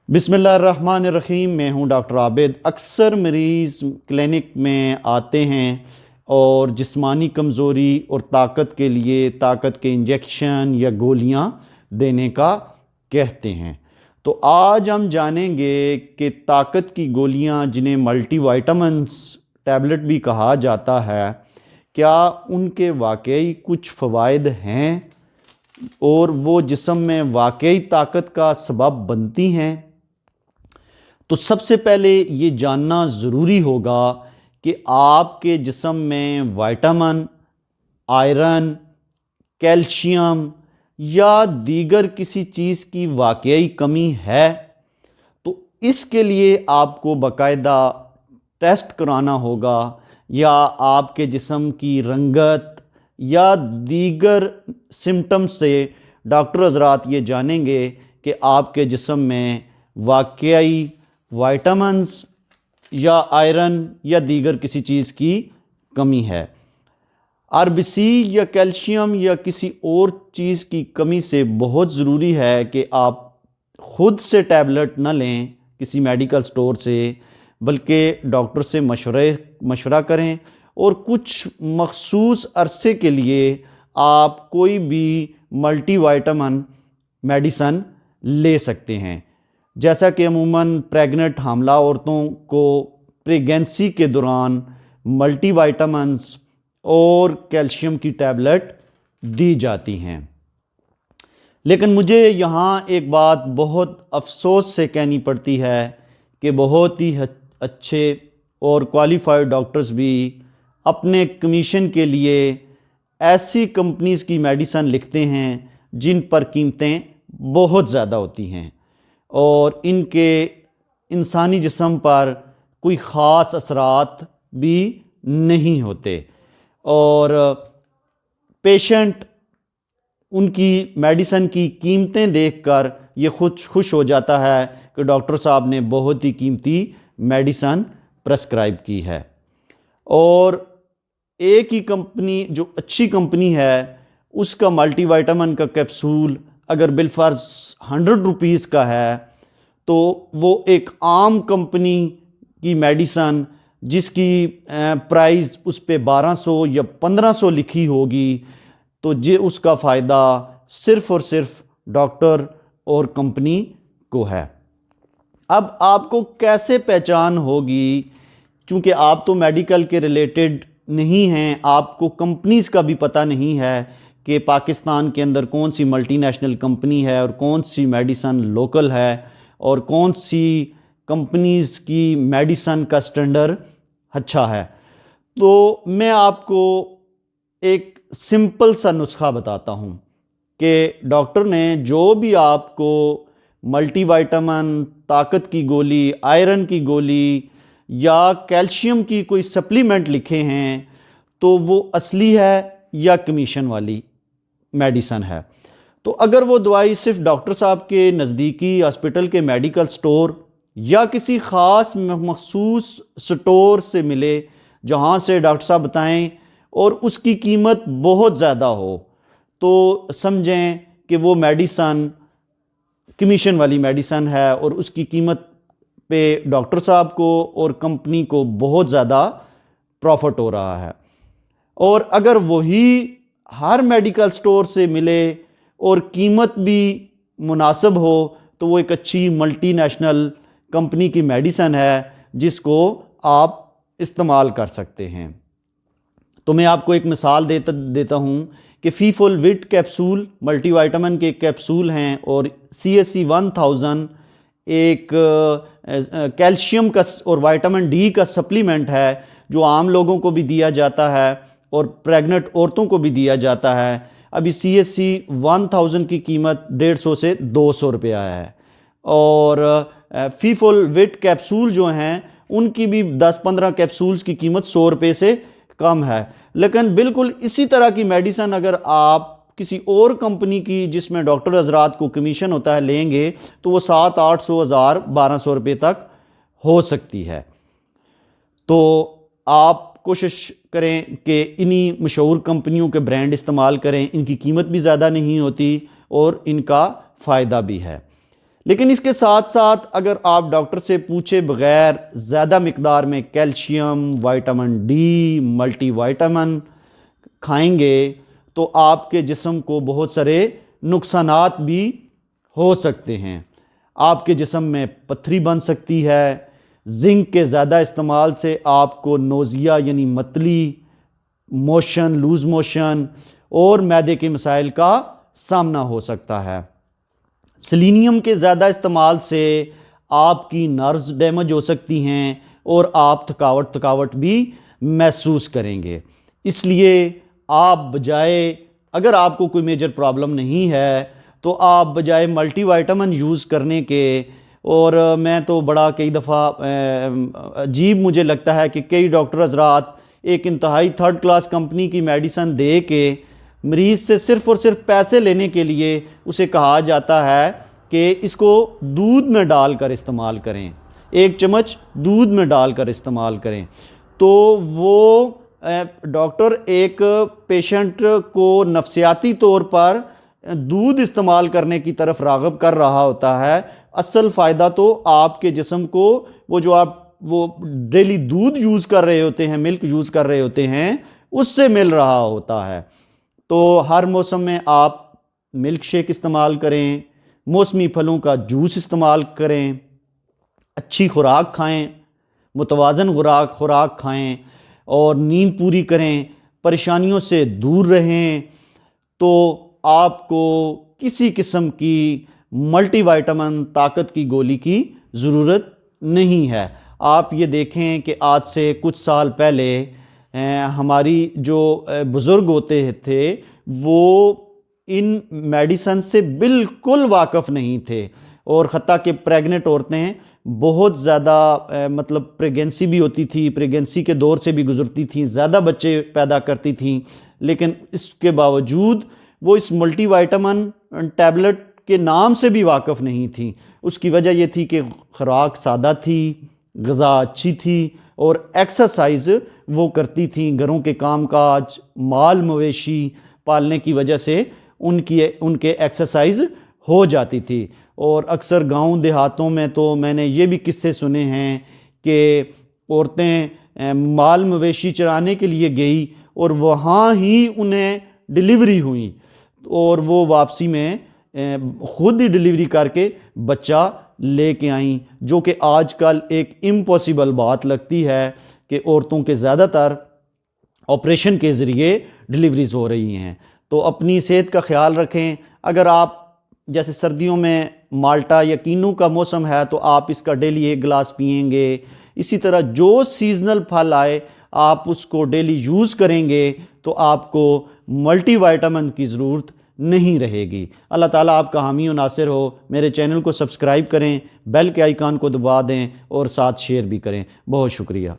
बिस्मिल्लाहिर्रहमानिर्रहीम। मैं हूं डॉक्टर आबिद। अक्सर मरीज़ क्लिनिक में आते हैं और जिस्मानी कमज़ोरी और ताकत के लिए ताकत के इंजेक्शन या गोलियां देने का कहते हैं। तो आज हम जानेंगे कि ताकत की गोलियां, जिन्हें मल्टीविटामिन्स टैबलेट भी कहा जाता है, क्या उनके वाकई कुछ फ़वाइद हैं और वो जिस्म में वाकई ताकत का सबब बनती हैं। तो सबसे पहले ये जानना ज़रूरी होगा कि आपके जिस्म में विटामिन, आयरन, कैल्शियम या दीगर किसी चीज़ की वाकई कमी है। तो इसके लिए आपको बाकायदा टेस्ट कराना होगा, या आपके जिस्म की रंगत या दीगर सिम्टम्स से डॉक्टर हज़रात ये जानेंगे कि आपके जिस्म में वाकई विटामिन्स या आयरन या दीगर किसी चीज़ की कमी है। आरबीसी या कैल्शियम या किसी और चीज़ की कमी से बहुत ज़रूरी है कि आप ख़ुद से टैबलेट न लें किसी मेडिकल स्टोर से, बल्कि डॉक्टर से मशवरा करें और कुछ मखसूस अरसे के लिए आप कोई भी मल्टीविटामिन मेडिसन ले सकते हैं। जैसा कि अमूमन प्रेग्नेंट हामला औरतों को प्रेगनेंसी के दौरान मल्टीविटामिन्स और कैल्शियम की टैबलेट दी जाती हैं। लेकिन मुझे यहाँ एक बात बहुत अफसोस से कहनी पड़ती है कि बहुत ही अच्छे और क्वालिफाइड डॉक्टर्स भी अपने कमीशन के लिए ऐसी कंपनीज़ की मेडिसन लिखते हैं जिन पर कीमतें बहुत ज़्यादा होती हैं और इनके इंसानी जिस्म पर कोई ख़ास असरात भी नहीं होते, और पेशेंट उनकी मेडिसन की कीमतें देखकर ये खुश हो जाता है कि डॉक्टर साहब ने बहुत ही कीमती मेडिसन प्रेस्क्राइब की है। और एक ही कंपनी जो अच्छी कंपनी है उसका मल्टीविटामिन का कैप्सूल अगर बिलफर्ज 100 रुपीज़ का है, तो वो एक आम कंपनी की मेडिसन जिसकी प्राइस उस पे 1200 या 1500 लिखी होगी, तो ये उसका फ़ायदा सिर्फ़ और सिर्फ डॉक्टर और कंपनी को है। अब आपको कैसे पहचान होगी, क्योंकि आप तो मेडिकल के रिलेटेड नहीं हैं, आपको कंपनीज़ का भी पता नहीं है कि पाकिस्तान के अंदर कौन सी मल्टीनेशनल कंपनी है और कौन सी मेडिसन लोकल है और कौन सी कंपनीज़ की मेडिसन का स्टैंडर्ड अच्छा है। तो मैं आपको एक सिंपल सा नुस्खा बताता हूँ कि डॉक्टर ने जो भी आपको मल्टीविटामिन, ताकत की गोली, आयरन की गोली या कैल्शियम की कोई सप्लीमेंट लिखे हैं, तो वो असली है या कमीशन वाली मेडिसन है। तो अगर वो दवाई सिर्फ डॉक्टर साहब के नज़दीकी हॉस्पिटल के मेडिकल स्टोर या किसी ख़ास मखसूस स्टोर से मिले जहाँ से डॉक्टर साहब बताएं और उसकी कीमत बहुत ज़्यादा हो, तो समझें कि वो मेडिसन कमीशन वाली मेडिसन है और उसकी कीमत पे डॉक्टर साहब को और कंपनी को बहुत ज़्यादा प्रॉफिट हो रहा है। और अगर वही हर मेडिकल स्टोर से मिले और कीमत भी मुनासिब हो, तो वो एक अच्छी मल्टीनेशनल कंपनी की मेडिसन है जिसको आप इस्तेमाल कर सकते हैं। तो मैं आपको एक मिसाल देता हूँ कि फीफोलविट कैप्सूल मल्टीविटामिन के कैप्सूल हैं और CSC 1000 एक कैल्शियम का और विटामिन डी का सप्लीमेंट है जो आम लोगों को भी दिया जाता है और प्रेग्नेंट औरतों को भी दिया जाता है। अभी CSC 1000 की कीमत 150 से 200 रुपया है और फीफोलविट कैप्सूल जो हैं उनकी भी 10-15 कैप्सूल्स की कीमत 100 रुपये से कम है। लेकिन बिल्कुल इसी तरह की मेडिसन अगर आप किसी और कंपनी की जिसमें डॉक्टर हजरात को कमीशन होता है लेंगे, तो वो 700-800, 1000, 1200 रुपये तक हो सकती है। तो आप कोशिश करें कि इन्हीं मशहूर कंपनियों के ब्रांड इस्तेमाल करें, इनकी कीमत भी ज़्यादा नहीं होती और इनका फ़ायदा भी है। लेकिन इसके साथ साथ अगर आप डॉक्टर से पूछे बगैर ज़्यादा मिकदार में कैल्शियम, विटामिन डी, मल्टीविटामिन खाएंगे तो आपके जिस्म को बहुत सारे नुकसानात भी हो सकते हैं। आपके जिस्म में पथरी बन सकती है। जिंक के ज़्यादा इस्तेमाल से आपको नोज़िया यानी मतली, मोशन, लूज़ मोशन और मैदे के मसाइल का सामना हो सकता है। सेलेनियम के ज़्यादा इस्तेमाल से आपकी नर्व्स डैमेज हो सकती हैं और आप थकावट भी महसूस करेंगे। इसलिए आप बजाय, अगर आपको कोई मेजर प्रॉब्लम नहीं है तो आप बजाय मल्टीविटामिन यूज़ करने के, और मैं तो बड़ा कई दफ़ा अजीब मुझे लगता है कि कई डॉक्टर हज़रात एक इंतहाई थर्ड क्लास कंपनी की मेडिसन दे के मरीज़ से सिर्फ़ और सिर्फ पैसे लेने के लिए उसे कहा जाता है कि इसको दूध में डालकर इस्तेमाल करें, 1 चम्मच दूध में डालकर इस्तेमाल करें। तो वो डॉक्टर एक पेशेंट को नफसियाती तौर पर दूध इस्तेमाल करने की तरफ राग़िब कर रहा होता है। असल फ़ायदा तो आपके जिस्म को वो डेली दूध यूज़ कर रहे होते हैं, मिल्क यूज़ कर रहे होते हैं, उससे मिल रहा होता है। तो हर मौसम में आप मिल्क शेक इस्तेमाल करें, मौसमी फलों का जूस इस्तेमाल करें, अच्छी खुराक खाएं, मुतवाज़न खुराक खाएं और नींद पूरी करें, परेशानियों से दूर रहें। तो आपको किसी किस्म की मल्टीविटामिन ताकत की गोली की ज़रूरत नहीं है। आप ये देखें कि आज से कुछ साल पहले हमारी जो बुज़ुर्ग होते थे वो इन मेडिसन से बिल्कुल वाकिफ़ नहीं थे, और ख़त्ता कि प्रेग्नेंट औरतें बहुत ज़्यादा मतलब प्रेगनेंसी भी होती थी, प्रेगनेंसी के दौर से भी गुज़रती थी, ज़्यादा बच्चे पैदा करती थीं, लेकिन इसके बावजूद वो इस मल्टीविटामिन टैबलेट के नाम से भी वाकिफ़ नहीं थी। उसकी वजह ये थी कि खुराक सादा थी, ग़िज़ा अच्छी थी और एक्सरसाइज वो करती थी। घरों के कामकाज, माल मवेशी पालने की वजह से उनके एक्सरसाइज हो जाती थी। और अक्सर गांव देहातों में तो मैंने ये भी किस्से सुने हैं कि औरतें माल मवेशी चराने के लिए गई और वहाँ ही उन्हें डिलीवरी हुई और वो वापसी में ख़ुद ही डिलीवरी करके बच्चा लेके आई, जो कि आजकल एक इम्पॉसिबल बात लगती है कि औरतों के ज़्यादातर ऑपरेशन के ज़रिए डिलीवरीज़ हो रही हैं। तो अपनी सेहत का ख्याल रखें। अगर आप जैसे सर्दियों में माल्टा या कीनू का मौसम है तो आप इसका डेली 1 गिलास पिएंगे। इसी तरह जो सीजनल फल आए आप उसको डेली यूज़ करेंगे तो आपको मल्टीविटामिन की ज़रूरत नहीं रहेगी। अल्लाह ताला आपका हामी और नासिर हो। मेरे चैनल को सब्सक्राइब करें, बेल के आइकन को दबा दें और साथ शेयर भी करें। बहुत शुक्रिया।